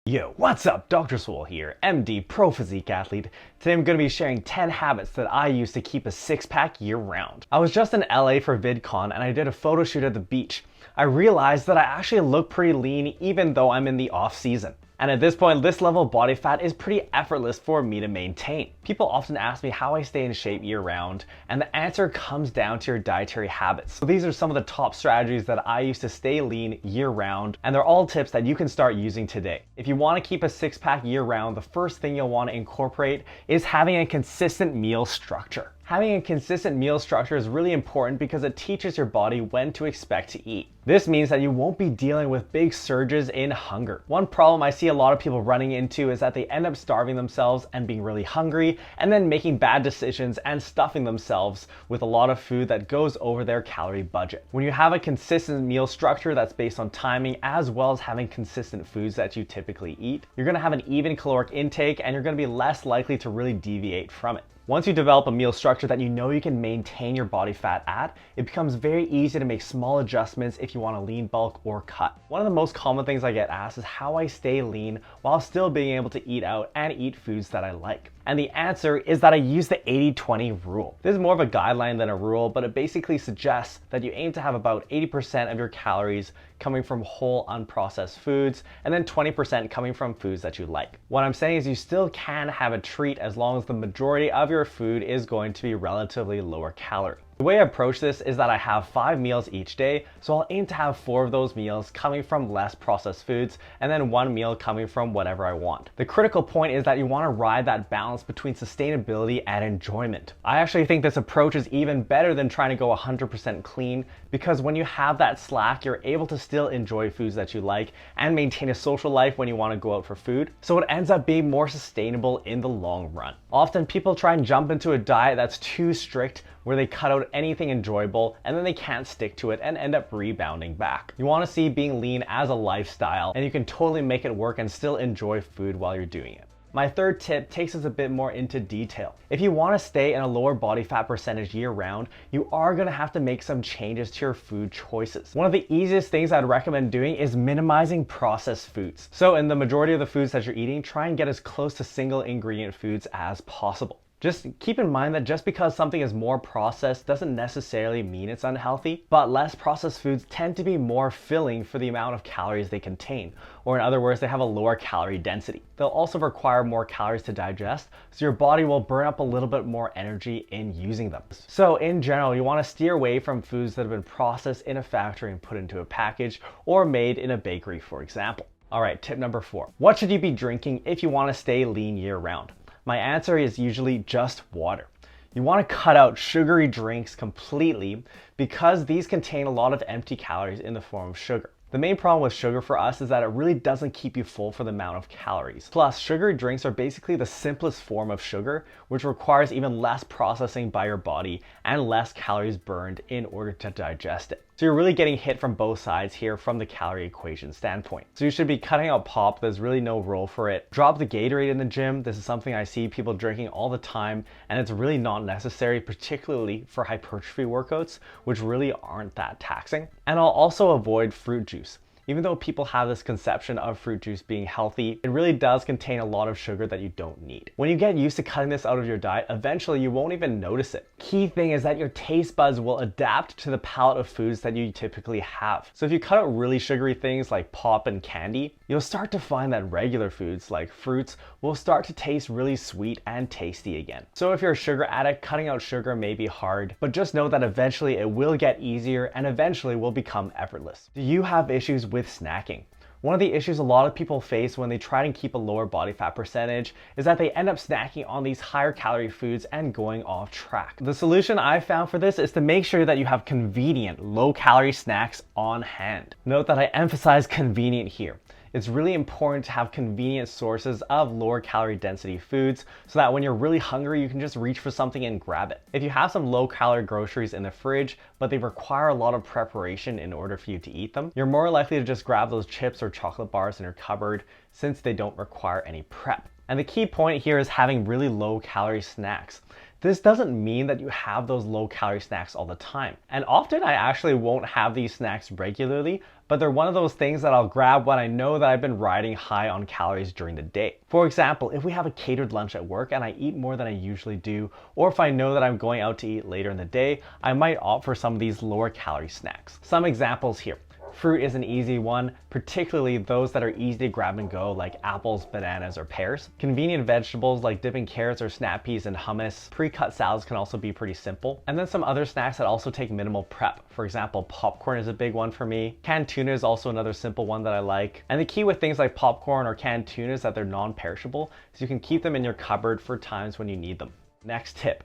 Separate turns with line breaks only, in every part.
Yo, what's up? Dr. Swole here, MD, pro physique athlete. Today I'm going to be sharing 10 habits that I use to keep a six-pack year-round. I was just in LA for VidCon and I did a photo shoot at the beach. I realized that I actually look pretty lean even though I'm in the off-season. And at this point, this level of body fat is pretty effortless for me to maintain. People often ask me how I stay in shape year-round, and the answer comes down to your dietary habits. So these are some of the top strategies that I use to stay lean year-round, and they're all tips that you can start using today. If you want to keep a six-pack year-round, the first thing you'll want to incorporate is having a consistent meal structure. Having a consistent meal structure is really important because it teaches your body when to expect to eat. This means that you won't be dealing with big surges in hunger. One problem I see a lot of people running into is that they end up starving themselves and being really hungry and then making bad decisions and stuffing themselves with a lot of food that goes over their calorie budget. When you have a consistent meal structure that's based on timing as well as having consistent foods that you typically eat, you're gonna have an even caloric intake and you're gonna be less likely to really deviate from it. Once you develop a meal structure that you know you can maintain your body fat at, it becomes very easy to make small adjustments if you want to lean, bulk, or cut. One of the most common things I get asked is how I stay lean while still being able to eat out and eat foods that I like. And the answer is that I use the 80-20 rule. This is more of a guideline than a rule, but it basically suggests that you aim to have about 80% of your calories coming from whole unprocessed foods and then 20% coming from foods that you like. What I'm saying is you still can have a treat as long as the majority of your food is going to be relatively lower calorie. The way I approach this is that I have 5 meals each day, so I'll aim to have 4 of those meals coming from less processed foods and then 1 meal coming from whatever I want. The critical point is that you want to ride that balance between sustainability and enjoyment. I actually think this approach is even better than trying to go 100% clean because when you have that slack, you're able to still enjoy foods that you like and maintain a social life when you want to go out for food, so it ends up being more sustainable in the long run. Often people try and jump into a diet that's too strict where they cut out anything enjoyable and then they can't stick to it and end up rebounding back. You want to see being lean as a lifestyle and you can totally make it work and still enjoy food while you're doing it. My third tip takes us a bit more into detail. If you want to stay in a lower body fat percentage year round, you are going to have to make some changes to your food choices. One of the easiest things I'd recommend doing is minimizing processed foods. So in the majority of the foods that you're eating, try and get as close to single ingredient foods as possible. Just keep in mind that just because something is more processed doesn't necessarily mean it's unhealthy, but less processed foods tend to be more filling for the amount of calories they contain, or in other words, they have a lower calorie density. They'll also require more calories to digest, so your body will burn up a little bit more energy in using them. So in general, you want to steer away from foods that have been processed in a factory and put into a package, or made in a bakery, for example. All right, tip number 4. What should you be drinking if you want to stay lean year round? My answer is usually just water. You want to cut out sugary drinks completely because these contain a lot of empty calories in the form of sugar. The main problem with sugar for us is that it really doesn't keep you full for the amount of calories. Plus, sugary drinks are basically the simplest form of sugar, which requires even less processing by your body and less calories burned in order to digest it. So you're really getting hit from both sides here from the calorie equation standpoint. So you should be cutting out pop. There's really no role for it. Drop the Gatorade in the gym. This is something I see people drinking all the time, and it's really not necessary, particularly for hypertrophy workouts, which really aren't that taxing. And I'll also avoid fruit juice. Even though people have this conception of fruit juice being healthy, it really does contain a lot of sugar that you don't need. When you get used to cutting this out of your diet, eventually you won't even notice it. Key thing is that your taste buds will adapt to the palette of foods that you typically have. So if you cut out really sugary things like pop and candy, you'll start to find that regular foods like fruits will start to taste really sweet and tasty again. So if you're a sugar addict, cutting out sugar may be hard, but just know that eventually it will get easier and eventually will become effortless. Do you have issues with snacking? One of the issues a lot of people face when they try to keep a lower body fat percentage is that they end up snacking on these higher calorie foods and going off track. The solution I found for this is to make sure that you have convenient, low calorie snacks on hand. Note that I emphasize convenient here. It's really important to have convenient sources of lower calorie density foods so that when you're really hungry, you can just reach for something and grab it. If you have some low calorie groceries in the fridge, but they require a lot of preparation in order for you to eat them, you're more likely to just grab those chips or chocolate bars in your cupboard since they don't require any prep. And the key point here is having really low calorie snacks. This doesn't mean that you have those low calorie snacks all the time. And often I actually won't have these snacks regularly, but they're one of those things that I'll grab when I know that I've been riding high on calories during the day. For example, if we have a catered lunch at work and I eat more than I usually do, or if I know that I'm going out to eat later in the day, I might opt for some of these lower calorie snacks. Some examples here. Fruit is an easy one, particularly those that are easy to grab and go like apples, bananas, or pears. Convenient vegetables like dipping carrots or snap peas in hummus. Pre-cut salads can also be pretty simple. And then some other snacks that also take minimal prep. For example, popcorn is a big one for me. Canned tuna is also another simple one that I like. And the key with things like popcorn or canned tuna is that they're non-perishable, so you can keep them in your cupboard for times when you need them. Next tip.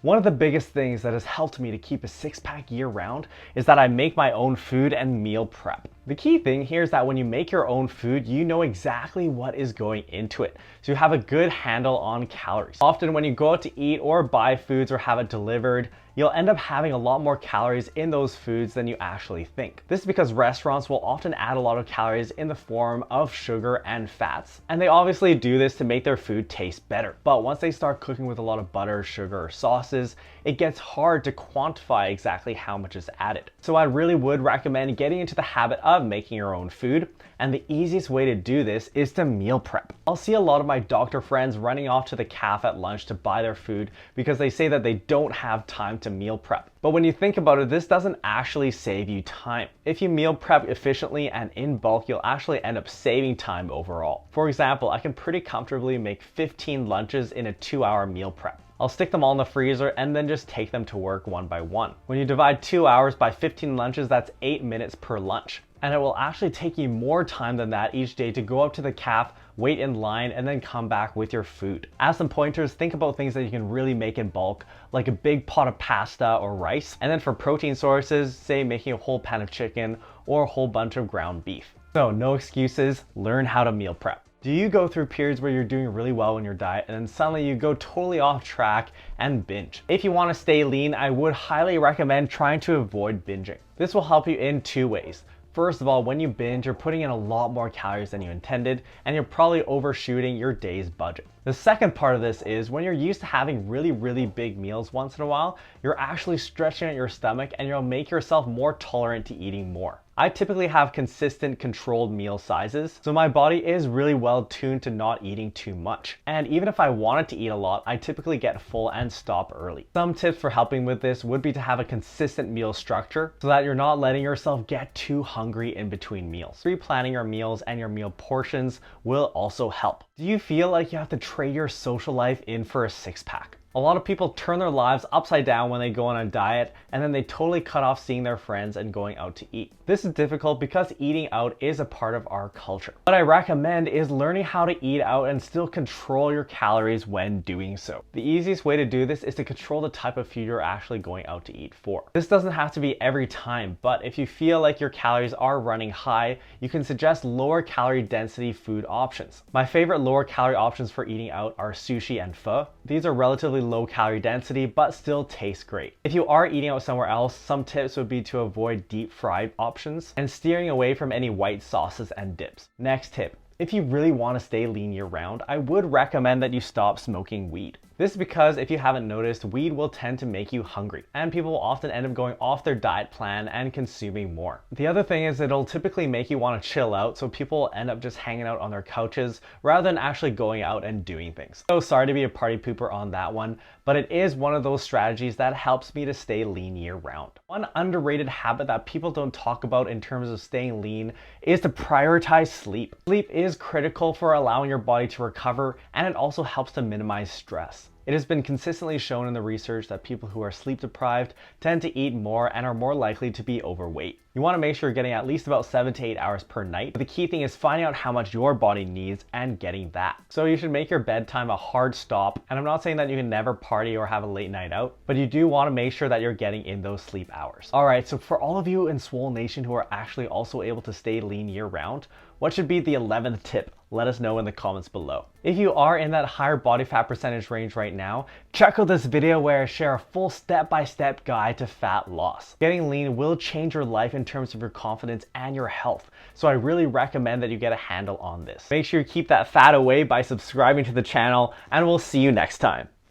One of the biggest things that has helped me to keep a six-pack year-round is that I make my own food and meal prep. The key thing here is that when you make your own food, you know exactly what is going into it, so you have a good handle on calories. Often when you go out to eat or buy foods or have it delivered, you'll end up having a lot more calories in those foods than you actually think. This is because restaurants will often add a lot of calories in the form of sugar and fats, and they obviously do this to make their food taste better. But once they start cooking with a lot of butter, sugar, or sauces, it gets hard to quantify exactly how much is added. So I really would recommend getting into the habit of making your own food, and the easiest way to do this is to meal prep. I'll see a lot of my doctor friends running off to the cafe at lunch to buy their food because they say that they don't have time to meal prep. But when you think about it, this doesn't actually save you time. If you meal prep efficiently and in bulk, you'll actually end up saving time overall. For example, I can pretty comfortably make 15 lunches in a 2-hour meal prep. I'll stick them all in the freezer and then just take them to work one by one. When you divide 2 hours by 15 lunches, that's 8 minutes per lunch. And it will actually take you more time than that each day to go up to the cafe, wait in line, and then come back with your food. As some pointers, think about things that you can really make in bulk, like a big pot of pasta or rice. And then for protein sources, say making a whole pan of chicken or a whole bunch of ground beef. So no excuses, learn how to meal prep. Do you go through periods where you're doing really well in your diet and then suddenly you go totally off track and binge? If you want to stay lean, I would highly recommend trying to avoid binging. This will help you in 2 ways. First of all, when you binge, you're putting in a lot more calories than you intended, and you're probably overshooting your day's budget. The second part of this is when you're used to having really big meals once in a while, you're actually stretching out your stomach and you'll make yourself more tolerant to eating more. I typically have consistent controlled meal sizes, so my body is really well tuned to not eating too much. And even if I wanted to eat a lot, I typically get full and stop early. Some tips for helping with this would be to have a consistent meal structure so that you're not letting yourself get too hungry in between meals. Pre-planning your meals and your meal portions will also help. Do you feel like you have to trade your social life in for a six-pack? A lot of people turn their lives upside down when they go on a diet, and then they totally cut off seeing their friends and going out to eat. This is difficult because eating out is a part of our culture. What I recommend is learning how to eat out and still control your calories when doing so. The easiest way to do this is to control the type of food you're actually going out to eat for. This doesn't have to be every time, but if you feel like your calories are running high, you can suggest lower calorie density food options. My favorite lower calorie options for eating out are sushi and pho. These are relatively low calorie density, but still taste great. If you are eating out somewhere else, some tips would be to avoid deep fried options and steering away from any white sauces and dips. Next tip. If you really want to stay lean year round, I would recommend that you stop smoking weed. This is because if you haven't noticed, weed will tend to make you hungry, and people will often end up going off their diet plan and consuming more. The other thing is it'll typically make you want to chill out, so people will end up just hanging out on their couches rather than actually going out and doing things. So sorry to be a party pooper on that one, but it is one of those strategies that helps me to stay lean year round. One underrated habit that people don't talk about in terms of staying lean is to prioritize sleep. Sleep is critical for allowing your body to recover, and it also helps to minimize stress. It has been consistently shown in the research that people who are sleep deprived tend to eat more and are more likely to be overweight. You want to make sure you're getting at least about 7 to 8 hours per night, but the key thing is finding out how much your body needs and getting that. So you should make your bedtime a hard stop, and I'm not saying that you can never party or have a late night out, but you do want to make sure that you're getting in those sleep hours. Alright, so for all of you in Swole Nation who are actually also able to stay lean year round, what should be the 11th tip? Let us know in the comments below. If you are in that higher body fat percentage range right now, check out this video where I share a full step-by-step guide to fat loss. Getting lean will change your life in terms of your confidence and your health, so I really recommend that you get a handle on this. Make sure you keep that fat away by subscribing to the channel, and we'll see you next time.